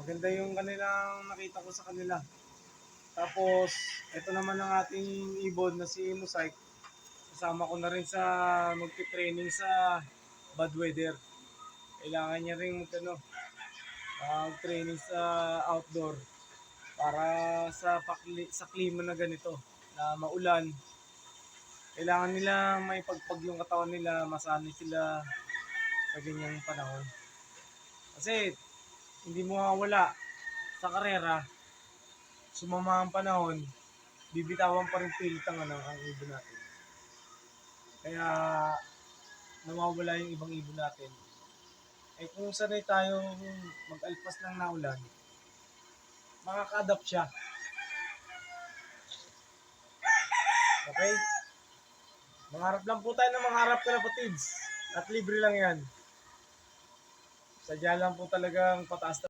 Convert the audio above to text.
Maganda yung kanilang nakita ko sa kanila. Tapos, ito naman ang ating ibon na si Mosaic. Kasama ko na rin sa magti-training sa bad weather. Kailangan niya rin mag-training sa outdoor para sa klima na ganito, na maulan. Kailangan nila may pagpag yung katawan nila, masanay sila sa ganyang panahon. Kasi hindi mo mawawala sa karera, sumama ang panahon, bibitawan pa rin pilit ang ibon natin. Kaya nawawala yung ibang ibon natin. Eh kung sanay tayo mag-alpas ng naulan, makaka-adapt siya. Okay? Mangarap lang po tayo ng mangarap, kalapatids. At libre lang yan. Sadya lang po talagang pataas